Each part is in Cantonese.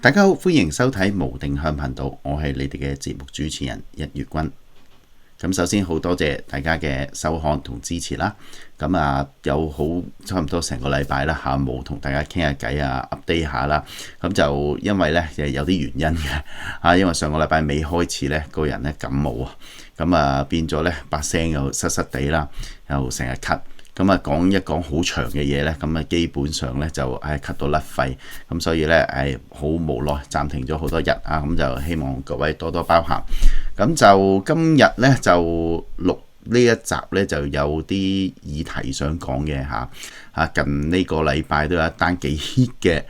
大家好，歡迎收睇無定向頻道，我係你哋嘅節目主持人一月君。咁首先好多謝大家嘅收看同支持啦。咁有好差唔多成個禮拜啦嚇，冇同大家傾下偈update 下啦。咁就因為咧有啲原因嘅嚇，因為上個禮拜尾開始咧個人咧感冒啊，咁變咗咧把聲又濕濕地啦，又成日咳。咁講一講好長嘅嘢咧，咁基本上咧就咳到甩肺，咁所以咧好無奈暫停咗好多日啊，咁就希望各位多多包涵。咁就今日咧就錄呢一集咧就有啲議題想講嘅嚇，近呢個禮拜都有一單幾 hit 嘅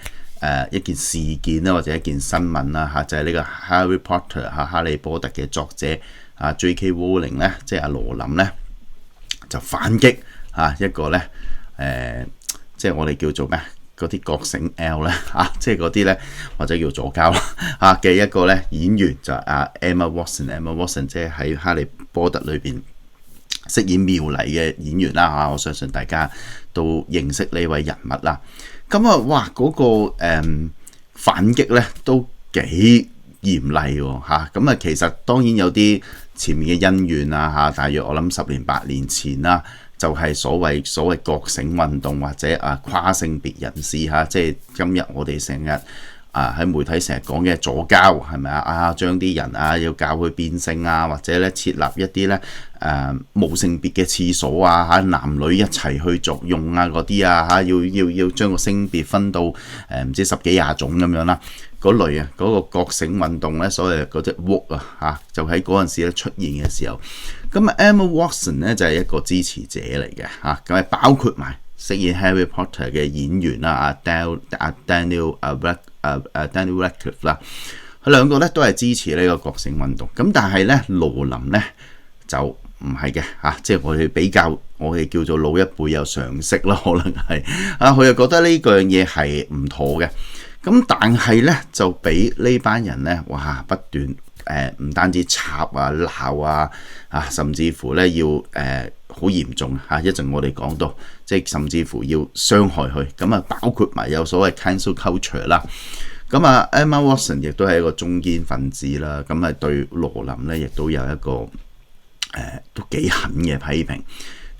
一件事件啦，或者一件新聞啦嚇，就係呢個 Harry Potter 哈利波特嘅作者J.K. Rowling 咧，即係羅琳咧就反擊。一個咧即係我哋叫做咩嗰啲覺醒 L 咧即係嗰啲咧或者叫左膠啦嘅一個咧演員就係Emma Watson 即係喺哈利波特裏邊飾演妙麗嘅演員啦我相信大家都認識呢位人物啦。咁哇嗰個反擊咧都幾嚴厲喎咁其實當然有啲前面嘅恩怨大約我諗10年8年前啦。就係所謂覺醒運動或者跨性別人士即係今日我哋成日喺媒體成日講嘅左膠係咪將啲人要教佢變性或者咧設立一啲咧無性別嘅廁所男女一齊去作用嗰啲要將個性別分到唔知10幾20種咁樣啦，嗰類嗰個覺醒運動咧，所謂嗰隻 woke 就喺嗰陣時咧出現嘅時候，咁Emma Watson 咧就係一個支持者嚟嘅咁包括埋飾演 Harry Potter 嘅演員啦Daniel Radcliffe 啦，佢兩個咧都係支持呢個覺醒運動。咁但係咧羅琳咧就唔係嘅即係我哋比較，我哋叫做老一輩有常識啦，可能係佢又覺得呢樣嘢係唔妥嘅。咁但係咧就俾呢班人咧不斷唔單止插鬧甚至乎咧要好嚴重一陣我哋講到，即係甚至乎要傷害佢。咁包括埋有所謂 cancel culture 啦。咁Emma Watson 亦都係一個中堅分子啦。咁對羅琳咧亦都有一個都幾狠嘅批評。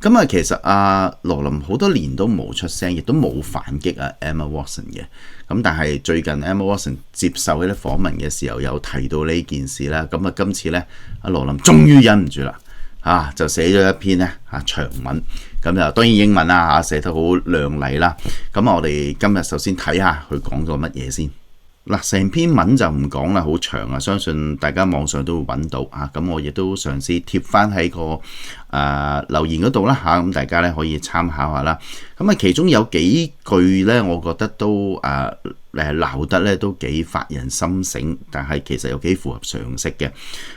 咁其實羅琳好多年都冇出聲，亦都冇反擊Emma Watson 嘅。咁但係最近 Emma Watson 接受一啲訪問嘅時候，有提到呢件事啦。咁今次咧羅琳終於忍唔住啦，就寫咗一篇咧長文。咁就當然英文啦寫得好亮麗啦。咁我哋今日首先睇下佢講咗乜嘢先。嗱，成篇文就唔講啦，好長相信大家網上都會揾到咁我亦都嘗試貼翻喺個留言嗰度啦咁大家咧可以參考下啦。咁其中有幾句咧，我覺得都鬧得咧都幾發人心醒，但係其實又幾符合常識嘅。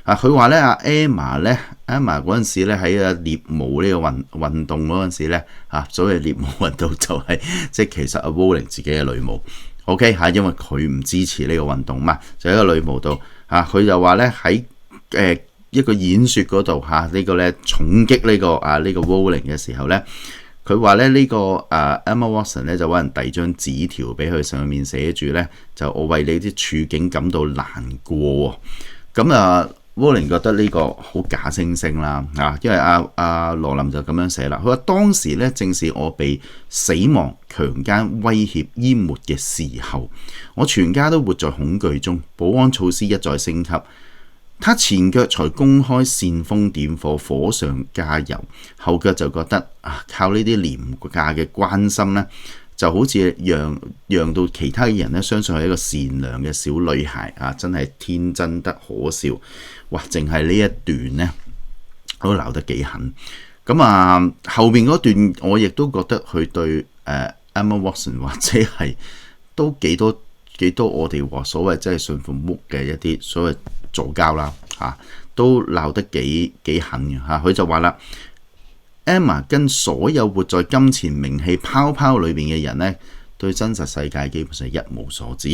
佢話咧Emma 嗰陣時咧喺獵巫呢個運動嗰陣時咧所謂獵巫運動就係即係其實Rowling 自己嘅女巫。OK 因為佢唔支持呢個運動嘛，就喺個女巫度佢就話咧喺一個演說嗰度呢個咧重擊呢個 Rowling 嘅時候咧，佢話咧呢個Emma Watson 咧就揾人遞張紙條俾佢，上面寫住咧就我為你啲處境感到難過。咁Rowling 覺得呢個好假惺惺啦因為羅琳就咁樣寫啦，佢話當時咧正是我被死亡、強姦、威脅、淹沒嘅時候，我全家都活在恐懼中，保安措施一再升級。他前腳才公開煽風點火，火上加油，後腳就覺得靠呢啲廉價嘅關心咧，就好似讓到其他人咧相信係一個善良嘅小女孩真係天真得可笑。哇！淨係呢一段呢，都鬧得幾狠。咁後面嗰段我亦都覺得佢對Emma Watson 或者係都幾多我哋話所謂真係信服屋嘅一啲所謂左膠啦都鬧得幾狠嘅佢就話啦，Emma 跟所有活在金錢名氣泡泡裏面嘅人呢，對真實世界基本上一無所知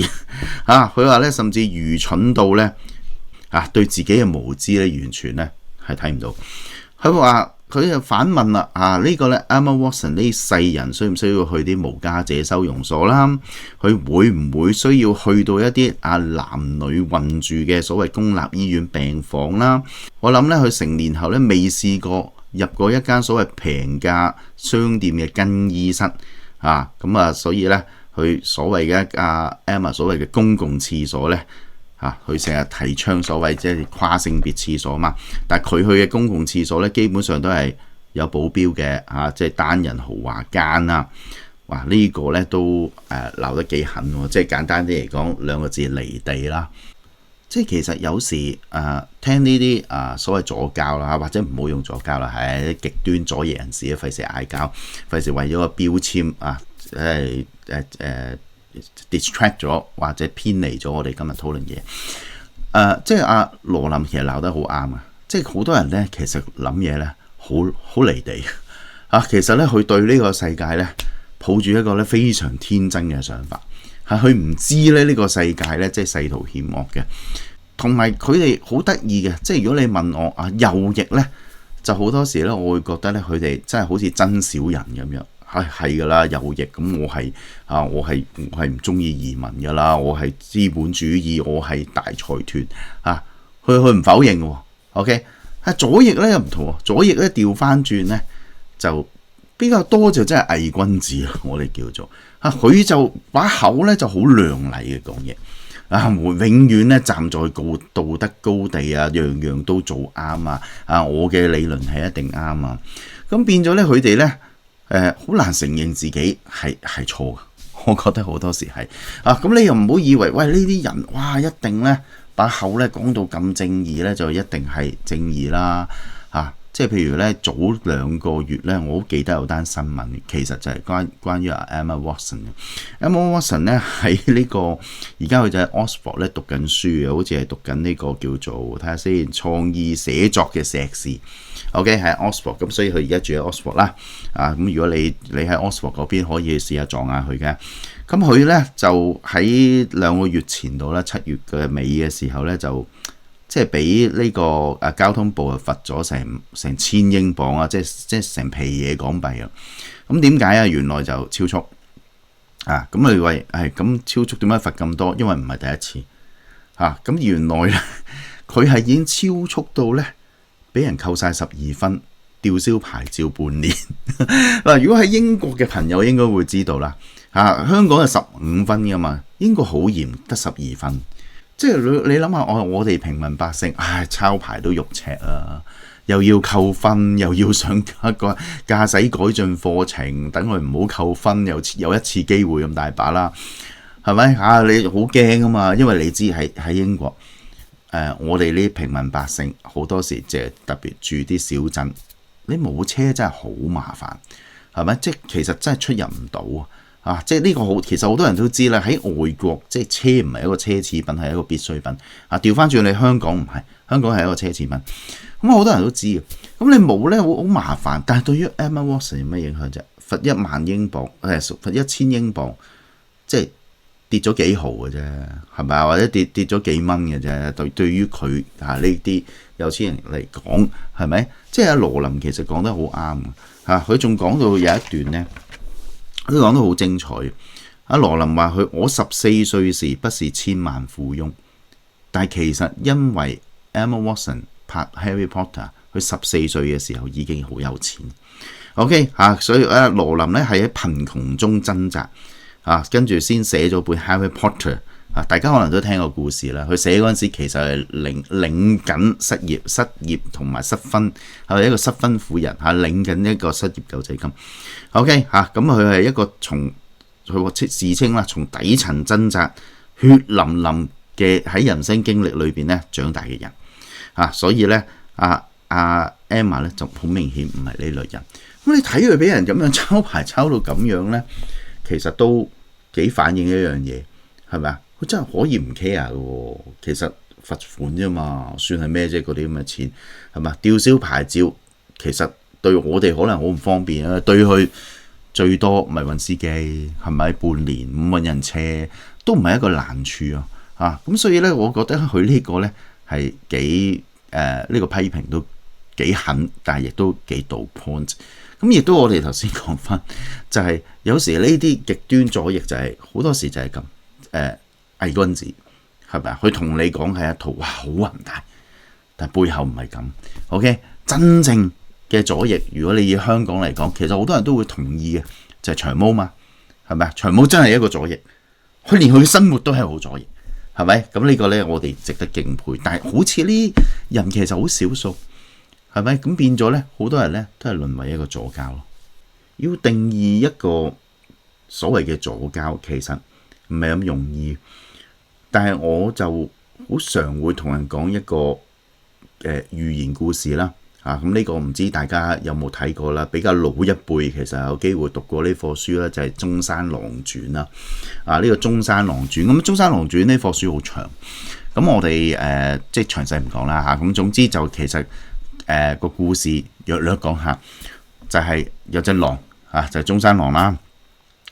佢話咧甚至愚蠢到咧對自己嘅無知咧完全咧係睇唔到。佢話佢就反問啦，呢個咧 Emma Watson 呢世人需唔需要去啲無家者收容所啦？佢會唔會需要去到一啲男女混住嘅所謂公立醫院病房啦？我諗咧，佢成年後咧未試過入過一間所謂平價商店嘅更衣室所以咧佢所謂嘅Emma 所謂嘅公共廁所咧。佢成日提倡所謂即係跨性別廁所嘛，但係佢去嘅公共廁所咧，基本上都係有保鏢嘅即係單人豪華間啦。哇！呢個咧都鬧得幾狠喎，即係簡單啲嚟講，兩個字離地啦。即係其實有時聽呢啲所謂左膠啦，或者唔好用左膠啦，係極端左翼人士啊，費事嗌交，費事為咗個標籤distract 咗或者偏離咗我哋今日討論嘢。即係羅琳其實鬧得好啱啊！即係好多人咧，其實諗嘢咧好離地其實咧佢對呢個世界咧抱住一個咧非常天真嘅想法，佢唔知咧呢個世界咧即係世途險惡嘅，同埋佢哋好得意嘅。即係如果你問我右翼咧，就好多時咧我會覺得咧佢哋真係好似真小人咁樣。係噶啦，右翼咁我係唔中意移民噶啦，我係資本主義，我係大財團佢唔否認嘅。OK， 左翼咧又唔同，左翼咧調翻轉咧就比較多，就真係偽君子啦，我哋叫做佢就把口咧就好亮麗嘅講嘢永遠咧站在道德高地樣樣都做啱我嘅理論係一定啱咁變咗咧佢哋咧。好難承認自己係錯嘅，我覺得好多時係咁你又唔好以為喂呢啲人哇一定咧把口咧講到咁正義咧就一定係正義啦即係譬如咧早2個月咧，我好記得有單新聞，其實就係關於Emma Watson 嘅。Emma Watson 咧喺呢個而家佢就喺 Oxford 咧讀緊書嘅，好似係讀緊呢個叫做睇下先創意寫作嘅碩士。OK 喺 Oxford， 咁所以佢而家住喺 Oxford 啦。咁如果你喺 Oxford 嗰邊可以試下撞下佢嘅。咁佢咧就喺2個月前度啦，7月嘅尾嘅時候咧就。即係俾呢個交通部罰咗成1000英鎊即係成皮嘢港幣咁點解原來就超速咁佢話咁超速點解罰咁多？因為唔係第一次咁原來咧佢係已經超速到咧俾人扣晒12分，吊銷牌照半年。嗱，如果喺英國嘅朋友應該會知道啦香港係15分噶嘛，英國好嚴，得12分。即係你諗下，我哋平民百姓，抄牌都肉赤又要扣分，又要上一個駕駛改進課程，等佢唔好扣分，又有一次機會咁大把啦，係咪你好驚啊嘛？因為你知喺英國，我哋呢啲平民百姓好多時即係特別住啲小鎮，你冇車真係好麻煩，係咪？即係其實真係出入唔到。即係呢個其實好多人都知啦。喺外國，即係車唔係一個奢侈品，係一個必需品。調翻轉你香港唔係，香港係一個奢侈品。咁好多人都知嘅。咁你冇咧，好麻煩。但係對於 Emma Watson 有咩影響啫？罰1萬英鎊，罰1000英鎊，即係跌咗幾毫嘅啫，係咪啊？或者跌咗幾蚊嘅啫。對於佢呢啲有錢人嚟講，係咪？即係羅琳其實講得好啱佢仲講到有一段咧。佢講得好精彩。羅琳話我14歲時不是千萬富翁，但係其實因為 Emma Watson 拍 Harry Potter， 佢14歲嘅時候已經好有錢。OK 所以羅琳咧係喺貧窮中掙扎跟住先寫咗本 Harry Potter。大家可能都聽過故事啦。佢寫嗰陣時其實係領緊失業同埋失婚，係一個失婚婦人領緊一個失業救濟金。OK 咁佢係一個從佢自稱啦，從底層掙扎、血淋淋嘅喺人生經歷裏邊咧長大嘅人所以咧Emma 咧就好明顯唔係呢類人。咁你睇佢俾人咁樣抄牌抄到咁樣咧，其實都幾反映一樣嘢，係咪啊？佢真係可以唔 care 嘅喎，其實罰款啫嘛，算係咩啫？嗰啲咁嘅錢係咪？吊銷牌照其實對我哋可能好唔方便啊，對佢最多咪揾司機係咪？半年唔揾人車都唔係一個難處咁所以咧，我覺得佢呢個咧係幾呢個批評都幾狠，但係亦都幾到 point。咁亦都我哋頭先講翻，就係有時呢啲極端左翼就係好多時就係咁偽君子，係咪啊？佢同你講係一套哇好宏大，但係背後唔係咁。OK， 真正嘅左翼，如果你以香港嚟講，其實好多人都會同意嘅，就係長毛嘛，係咪啊？長毛真係一個左翼，佢連佢嘅生活都係好左翼，係咪？咁呢個呢，我哋值得敬佩。但係好似呢人其實好少數。係咪咁變咗咧？好多人咧都係淪為一個左膠咯。要定義一個所謂嘅左膠，其實唔係咁容易。但係我就好常會同人講一個寓言故事啦。咁呢個唔知大家有冇睇過啦？比較老一輩其實有機會讀過呢課書啦，就係《中山狼傳》啦。呢個《中山狼傳》咁，《中山狼傳》呢課書好長。咁我哋即係詳細唔講啦嚇。咁總之就其實。個故事略略講下，就係有隻狼就係中山狼啦。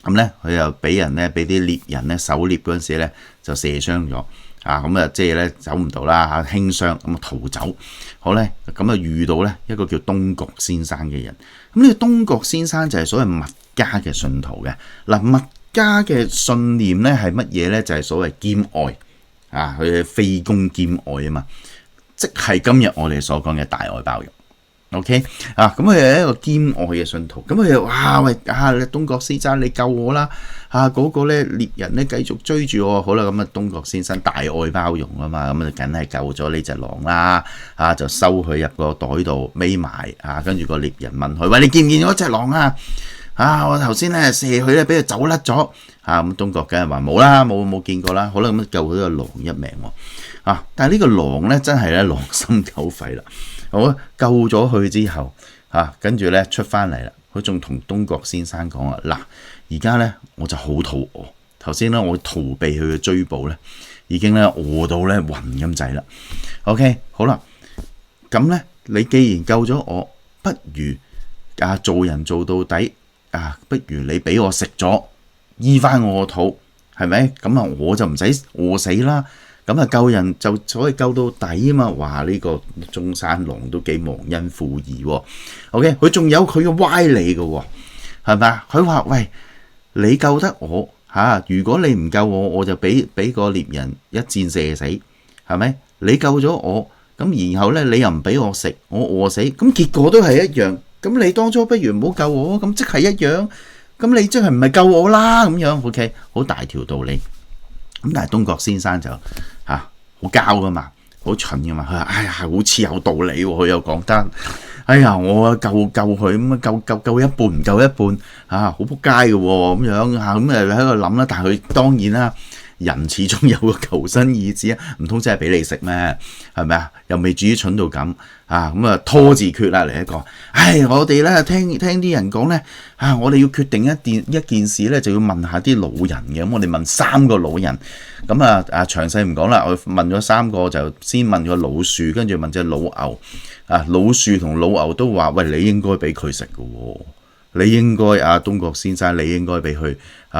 咁咧佢又俾人咧俾啲獵人咧狩獵嗰陣時咧就射傷咗咁即係咧走唔到啦輕傷咁逃走。好咧咁遇到咧一個叫東郭先生嘅人。咁呢個東郭先生就係所謂墨家嘅信徒嘅嗱。墨家嘅信念咧係乜嘢咧？就係所謂兼愛佢非攻兼愛啊嘛。即係今日我哋所講嘅大愛包容 ，OK 咁佢係一個兼愛嘅信徒。咁佢又哇喂東郭先生你救我啦嗰個咧獵人咧繼續追住我。好啦，咁東郭先生大愛包容啊嘛，咁就梗係救咗呢隻狼啦就收佢入個袋度匿埋跟住個獵人問佢：喂，你見唔見咗隻狼我頭先咧射佢咧，俾佢走甩咗咁東郭梗係話冇啦，冇見過啦。好啦，咁救咗個狼一命但係呢個狼咧真係咧狼心狗肺啦。好救咗佢之後跟住咧出翻嚟啦，佢仲同東郭先生講嗱，而家咧我就好肚餓。頭先咧我逃避佢嘅追捕咧，已經咧餓到咧暈咁滯啦。OK， 好啦，咁咧你既然救咗我，不如做人做到底不如你俾我食咗，醫翻我個肚，係咪？咁我就唔使餓死啦。咁救人就所謂救到底啊嘛。話呢個中山狼都幾忘恩負義喎。OK， 佢仲有佢嘅歪理嘅喎，係咪啊？佢話：喂，你救得我如果你唔救我，我就俾個獵人一箭射死，係咪？你救咗我，咁然後咧你又唔俾我食，我餓死，咁結果都係一樣。咁你當初不如唔好救我，咁即係一樣。咁你即係唔係救我啦？咁樣 OK， 好大條道理。咁但係東郭先生就好膠噶嘛，好蠢噶嘛。佢話：哎呀，好似有道理喎。佢又講得：哎呀，我救佢咁救一半唔救一半好仆街嘅喎。咁樣咁喺度諗啦。但係佢當然啦，人始終有個求生意志唔通真係俾你食咩？係咪啊？又未至於蠢到咁拖字訣啦嚟一個。我哋咧聽啲人講咧我哋要決定一件事咧，就要問下啲老人嘅。咁我哋問3個老人。咁詳細唔講啦。我問咗3個，就先問個老樹，跟住問隻老牛。老樹同老牛都話：喂，你應該俾佢食嘅喎。你應該東郭先生，你應該俾佢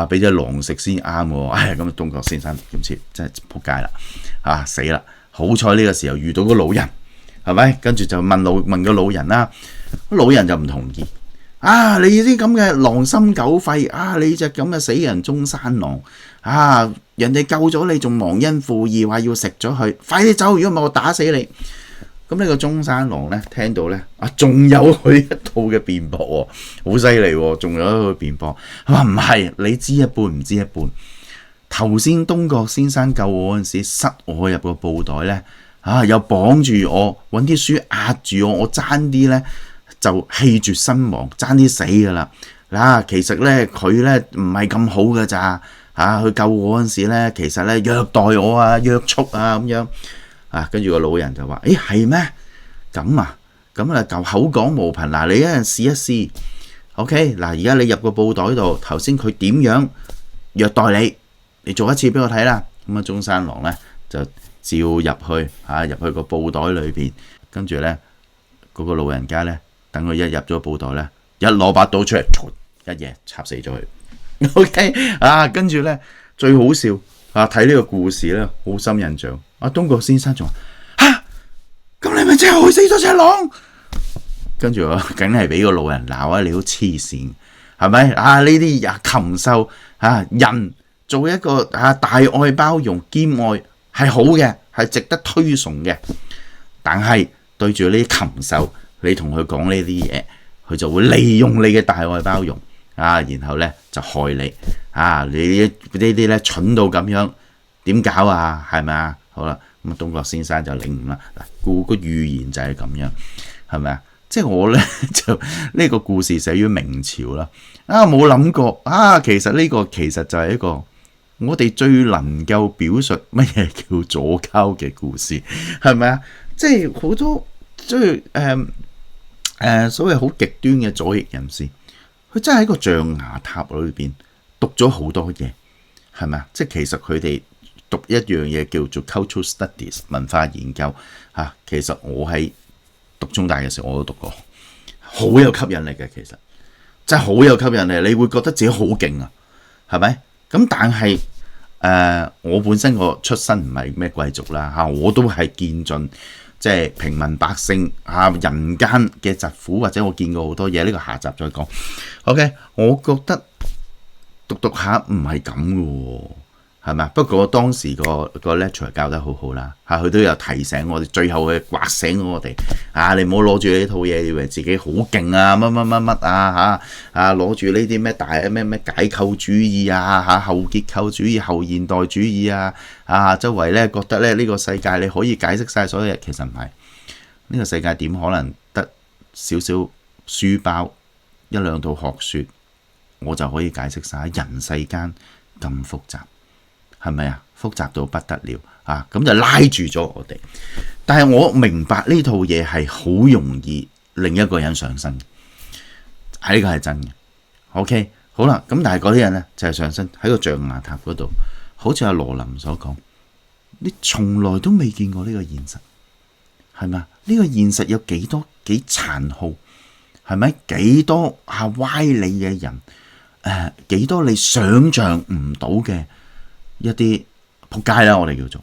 俾隻狼食先啱喎。咁東郭先生點知真係仆街啦死啦！好彩呢個時候遇到個老人，係咪？跟住就問個老人啦。老人就唔同意你啲咁嘅狼心狗肺你隻咁嘅死人中山狼人哋救咗你仲忘恩負義，話要食咗佢，快啲走！如果唔係我打死你。咁呢個中山狼咧聽到咧仲有佢一套嘅辯駁喎，好犀利喎，仲有一個辯駁。佢話唔係，你知一半唔知一半。頭先東郭先生救我嗰陣時，塞我入個布袋咧又綁住我，揾啲書壓住我，我爭啲咧就氣絕身亡，爭啲死噶啦。其實咧佢咧唔係咁好噶咋佢救我嗰陣時咧，其實咧虐待我約束咁樣。跟住個老人就話：係咩？咁就口講無憑。你一陣試一試。OK， 而家你入個布袋度，頭先佢點樣虐待你？你做一次俾我睇啦。咁中山狼咧就照入去入去個布袋裏邊，跟住咧嗰個老人家咧，等佢一入咗布袋咧，一攞把刀出嚟，一嘢插死咗佢。OK， 跟住咧最好笑睇呢個故事咧，好深印象。東郭先生仲話：咁你咪真係害死咗隻狼？跟住我梗係俾個路人鬧啊！你好黐線，係咪啊？呢啲禽獸人做一個大愛包容兼愛係好嘅，係值得推崇嘅。但係對住呢啲禽獸，你同佢講呢啲嘢，佢就會利用你嘅大愛包容然後咧就害你你呢啲咧蠢到咁樣，點搞啊？係咪啊？好啦，咁東郭先生就領悟啦。嗱，個寓言就係咁樣，係咪啊？即係我咧就呢個故事寫於明朝啦。冇諗過其實呢個其實就係一個我哋最能夠表述乜嘢叫左膠嘅故事，係咪啊？即係好多所謂好極端嘅左翼人士，佢真係喺個象牙塔裏邊讀咗好多嘢，係咪啊？即係其實佢哋讀一樣嘢叫做 cultural studies 文化研究其實我喺讀中大嘅時候我都讀過，好有吸引力嘅，其實真係好有吸引力，你會覺得自己好勁啊，係咪？咁但係我本身個出身唔係咩貴族啦我都係見盡即係平民百姓人間嘅疾苦，或者我見過好多嘢，呢個下集再講。OK， 我覺得讀下唔係咁嘅喎，係咪？不過當時個 lecturer 教得好好啦佢都有提醒我哋，最後佢刮醒我哋你唔好攞住呢套嘢以為自己好勁乜攞住呢啲咩大咩解構主義後結構主義、後現代主義周圍咧覺得咧呢個世界你可以解釋晒所有嘢，其實唔係。呢個世界點可能得少少書包一兩套學說我就可以解釋晒？人世間咁複雜，係咪啊？複雜到不得了咁就拉住咗我哋。但係我明白呢套嘢係好容易令一個人上身，呢個係真嘅。OK， 好啦，咁但係嗰啲人呢，就係上身喺個象牙塔嗰度，好似阿羅琳所講，你從來都未見過呢個現實，係咪？呢個現實有幾殘酷，係咪？幾多歪理嘅人，幾多你想象唔到嘅一啲仆街啦，我哋叫做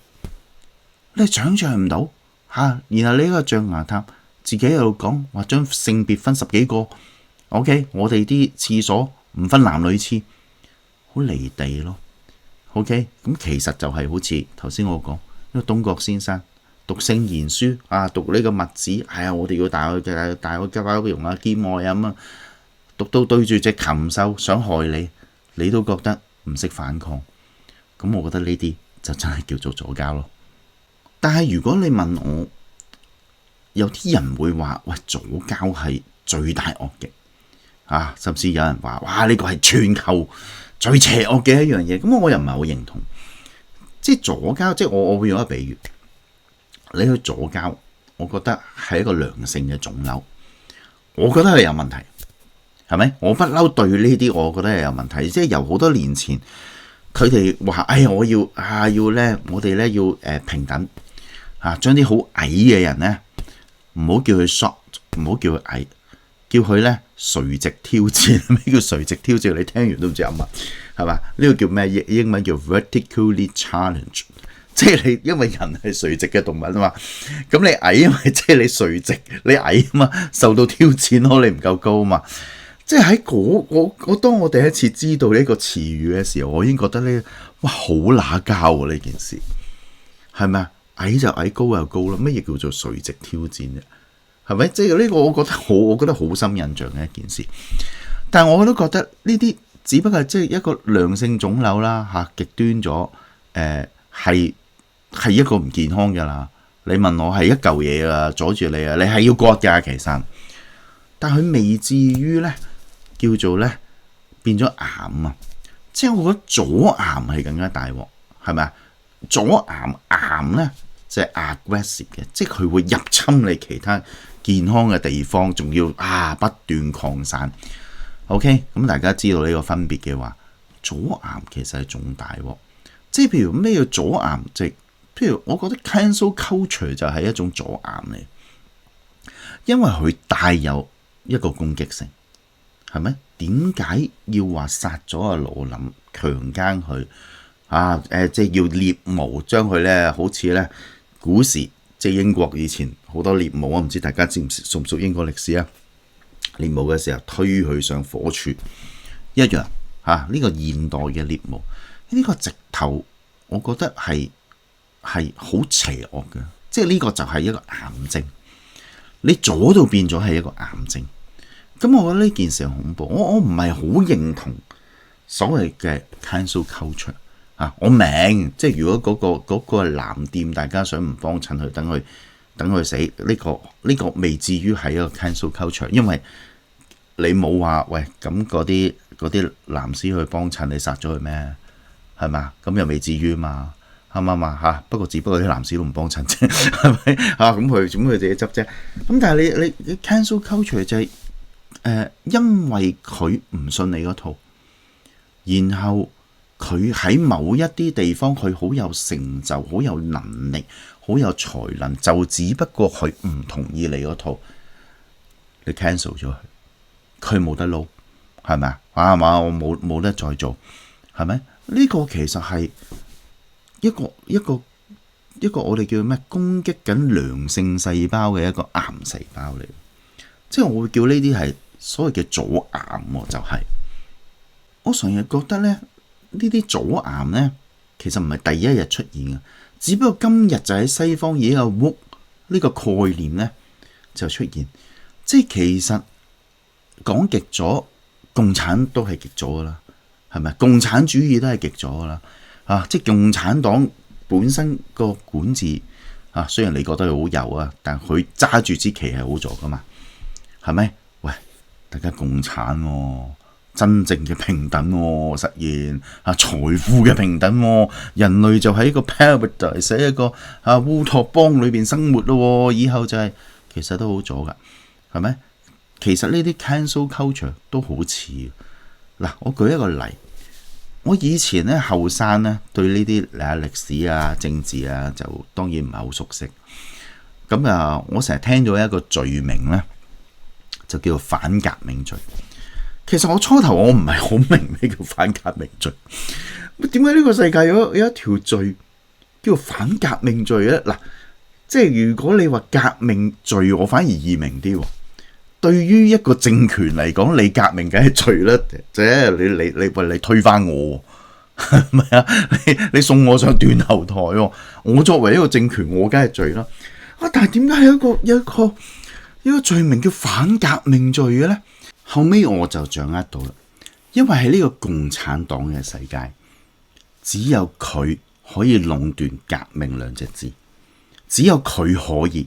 你想象唔到然後呢個象牙塔自己喺度講話將性別分10幾個 OK， 我哋啲廁所唔分男女廁，好離地咯。OK， 咁其實就係好似頭先我講，因為東郭先生讀聖賢書讀呢個墨子我哋要大愛包容兼愛咁讀到對住隻禽獸想害你，你都覺得唔識反抗，咁我覺得呢啲就真係叫做左膠咯。但係如果你問我，有啲人會話喂，左膠係最大惡極甚至有人話哇，呢個係全球最邪惡嘅一樣嘢，咁我又唔係好認同。即係左膠，即係我會用一個比喻，你去左膠，我覺得係一個良性嘅腫瘤，我覺得係有問題，係咪？我不嬲對呢啲，我覺得係有問題。即係由好多年前，佢哋話我要咧，我哋咧要平等將啲好矮嘅人咧，唔好叫佢 short， 唔好叫佢矮，叫佢咧垂直挑戰。咩叫垂直挑戰？你聽完都唔知噏乜，係嘛？呢個叫咩？英文叫 vertically challenge， 即係你因為人係垂直嘅動物啊嘛，咁你矮因為即係你垂直，你矮啊嘛，受到挑戰咯，你唔夠高啊嘛。即係喺當我第一次知道呢個詞語嘅時候，我已經覺得呢，哇，好乸交啊！呢件事係咪啊？矮就矮，高就高啦。乜嘢叫做垂直挑戰啫？係咪？即係呢個我覺得好深印象嘅一件事。但係我都覺得呢啲只不過係即係一個良性腫瘤啦，極端咗，係一個唔健康噶啦。你問我係一嚿嘢啊，阻住你啊，你係要割噶其實，但佢未至於咧叫做咧變咗癌啊。即係我覺得左癌係更加大鑊，係咪啊？左癌咧就係 aggressive 嘅，即係佢會入侵你其他健康嘅地方，仲要不斷擴散。OK， 咁大家知道呢個分別嘅話，左癌其實係仲大鑊。即係譬如咩叫左癌？即係譬如我覺得 cancel culture 就係一種左癌嚟，因為佢帶有一個攻擊性，係咪？點解要話殺咗阿羅琳，強姦佢即係要獵巫，將佢咧好似咧古時即係英國以前好多獵巫，我唔知大家熟唔熟英國歷史啊？獵巫嘅時候推佢上火柱一樣嚇。呢個現代嘅獵巫，呢個直頭我覺得係好邪惡嘅，即係呢個就係一個癌症，你左到變咗係一個癌症。咁我覺得呢件事係恐怖，我唔係好認同所謂嘅 cancel culture 啊。我明，即係如果嗰個藍店大家想唔幫襯佢，等佢死，呢個未至於係一個 cancel culture，因為你冇話喂咁嗰啲藍絲去幫襯你殺咗佢咩？係嘛？咁又未至於嘛？啱唔啱啊？嚇！不過只不過啲藍絲都唔幫襯啫，係咪啊？咁佢自己執啫。咁但係你 cancel culture 就係因為佢唔信你嗰套，然後佢喺某一啲地方佢好有成就、好有能力、好有才能，就只不過佢唔同意你嗰套，你 cancel 咗佢冇得撈，係咪啊？係嘛？我冇得再做，係咪？呢個其實係一個我哋叫咩？攻擊緊良性細胞嘅一個癌細胞嚟，即係我會叫呢啲係所謂嘅左癌喎，就係我成日覺得咧，呢啲左癌咧，其實唔係第一日出現嘅，只不過今日就喺西方已經有 woke 呢個概念咧就出現，即係其實講極咗，共產都係極左噶啦，係咪？共產主義都係極左噶啦，啊！即係共產黨本身個管治啊，雖然你覺得佢好右啊，但佢揸住支旗係好左噶嘛，係咪？喂，大家共產喎，真正嘅平等喎，實現啊財富嘅平等喎，人類就喺一個 paradise 喺一個烏托邦裏邊生活咯，以後就係其實都好左噶，係咪？其實呢啲 cancel culture 都好似嗱，我舉一個例，我以前咧後生咧對呢啲歷史啊、政治啊就當然唔係好熟悉，咁啊我成日聽到一個罪名咧就叫做反革命罪。其實我初頭我唔係好明咩叫反革命罪，點解呢個世界有一條罪叫做反革命罪咧？嗱，即係如果你話革命罪，我反而易明啲。對於一個政權嚟講，你革命梗係罪啦，即係你推翻我，係咪啊？你送我上斷頭台，我作為一個政權，我梗係罪啦。啊，但係點解有一個罪名叫反革命罪嘅咧？後尾我就掌握到啦，因為喺呢個共產黨嘅世界，只有佢可以壟斷革命兩隻字，只有佢可以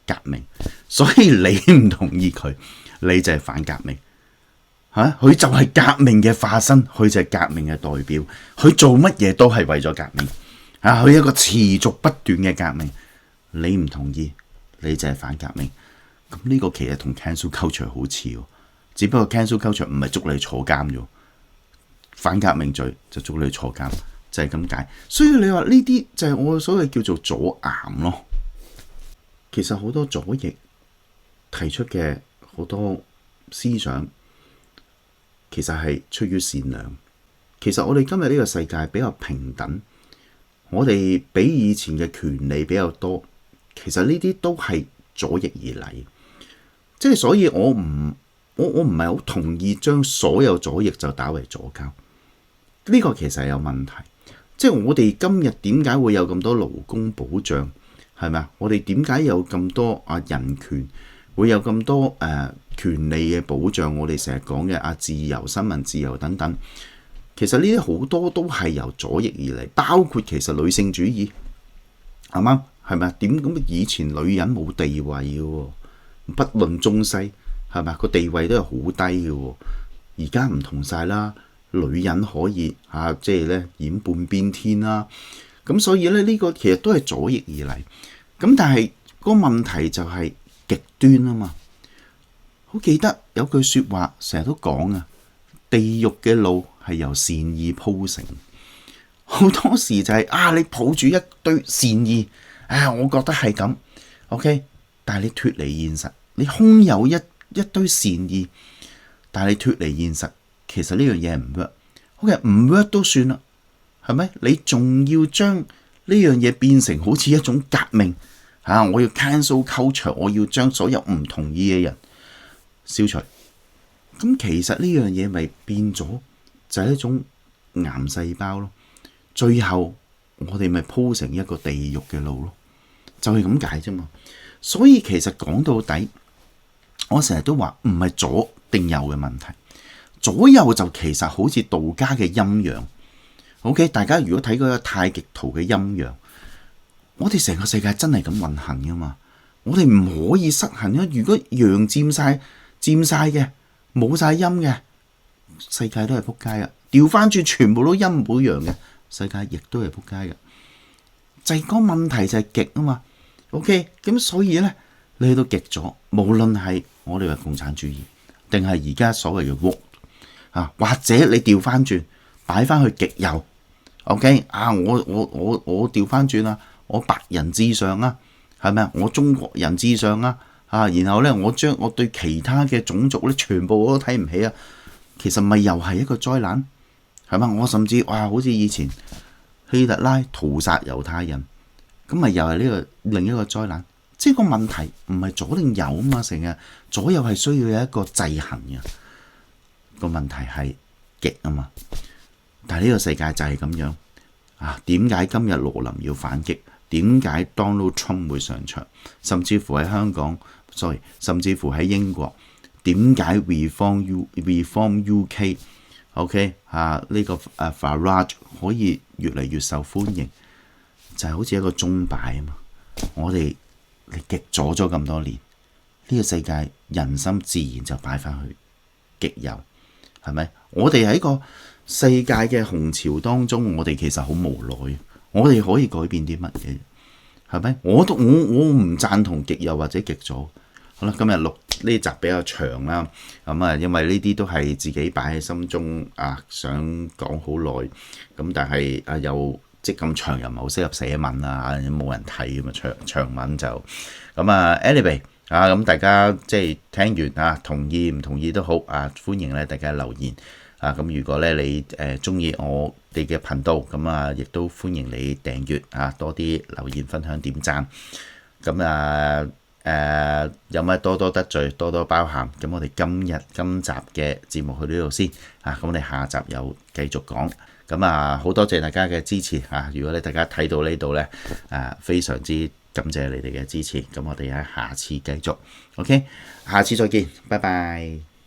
革命，所以你唔同意佢，你就係反革命吓。佢就係革命嘅化身，佢就係革命嘅代表，佢做乜嘢都係為咗革命啊！佢一個持續不斷嘅革命，你唔同意，你就係反革命。咁呢個其實同 cancel culture 好似，只不過 cancel culture 唔係捉你坐監啫，反革命罪就捉你坐監，就係咁解。所以你話呢啲就係我所謂叫做左癌咯。其實好多左翼提出嘅好多思想，其實係出於善良。其實我哋今日呢個世界比較平等，我哋比以前嘅權利比較多。其實呢啲都係左翼而嚟，即係所以我唔係好同意將所有左翼就打為左膠。呢個其實係有問題。即係我哋今日點解會有咁多勞工保障？係咪啊？我哋點解有咁多人權，會有咁多權利嘅保障？我哋成日講嘅自由、新聞自由等等，其實呢啲好多都係由左翼而嚟，包括其實女性主義，啱啱？係咪啊？點咁以前女人冇地位嘅喎，不論中西，係咪啊？個地位都係好低嘅喎。而家唔同晒啦，女人可以即係咧染半邊天啦。咁所以咧呢個其實都係左翼而嚟。咁但係個問題就係極端啊嘛。好記得有句說話成日都講啊，地獄嘅路係由善意鋪成。好多時就係你抱住一堆善意，我覺得係咁 OK， 但係你脫離現實，你空有一堆善意，但係你脫離現實，其實呢樣嘢唔 work。OK， 唔 work 都算啦，係咪？你仲要將呢樣嘢變成好似一種革命我要 cancel culture， 我要將所有唔同意嘅人消除，咁其實呢樣嘢咪變咗就係一種癌細胞咯。最後我哋咪鋪成一個地獄嘅路咯，就係咁解啫嘛。所以其實講到底，我成日都話唔係左定右嘅問題，左右就其實好似道家嘅陰陽。OK， 大家如果睇嗰個太極圖嘅陰陽，我哋成個世界真係咁運行噶嘛。我哋唔可以失衡啊！如果陽佔晒嘅，冇晒陰嘅，世界都係仆街噶。調翻轉全部都陰冇陽嘅，世界亦都係仆街嘅。就係個問題就係極啊嘛。OK， 咁所以咧，你去到極咗，無論係我哋話共產主義，定係而家所謂嘅 woke 啊，或者你調翻轉擺翻去極右。OK 啊，我調翻轉啦，我白人至上啊！係咪啊？我中國人至上啊！然後咧，我將我對其他嘅種族咧，全部我都睇唔起啊！其實咪又係一個災難，係嘛？我甚至好似以前希特拉屠殺猶太人，咁咪又係呢個另一個災難。即係個問題唔係左定右啊嘛，成日左右係需要有一個制衡嘅。個問題係極啊嘛。但係呢個世界就係咁樣啊？點解今日羅琳要反擊？點解 Donald Trump 會上場？甚至乎喺香港，甚至乎喺英國，點解 Reform UK？OK 呢個Farage 可以越嚟越受歡迎，就係好似一個鐘擺啊嘛。我哋極左咗咁多年，呢個世界人心自然就擺翻去極右，係咪？我哋喺個世界嘅洪潮當中，我哋其實好無奈。我哋可以改變啲乜嘢？係咪？我唔贊同極右或者極左。好啦，今日錄呢集比較長啦。因為呢啲都係自己擺喺心中想講好耐。咁但係又即咁長又唔係好適合寫文啊，冇人睇咁啊，長文就咁anyway 咁大家即係聽完同意唔同意都好歡迎咧大家留言。咁如果咧你中意我哋嘅頻道，咁亦都歡迎你訂閱多啲留言分享點讚。咁有乜多多得罪，多多包涵。咁我哋今集嘅節目去到呢度先咁我哋下集又繼續講。咁好多謝大家嘅支持如果大家睇到呢度咧非常之感謝你哋嘅支持。咁我哋喺下次繼續 OK， 下次再見，拜拜。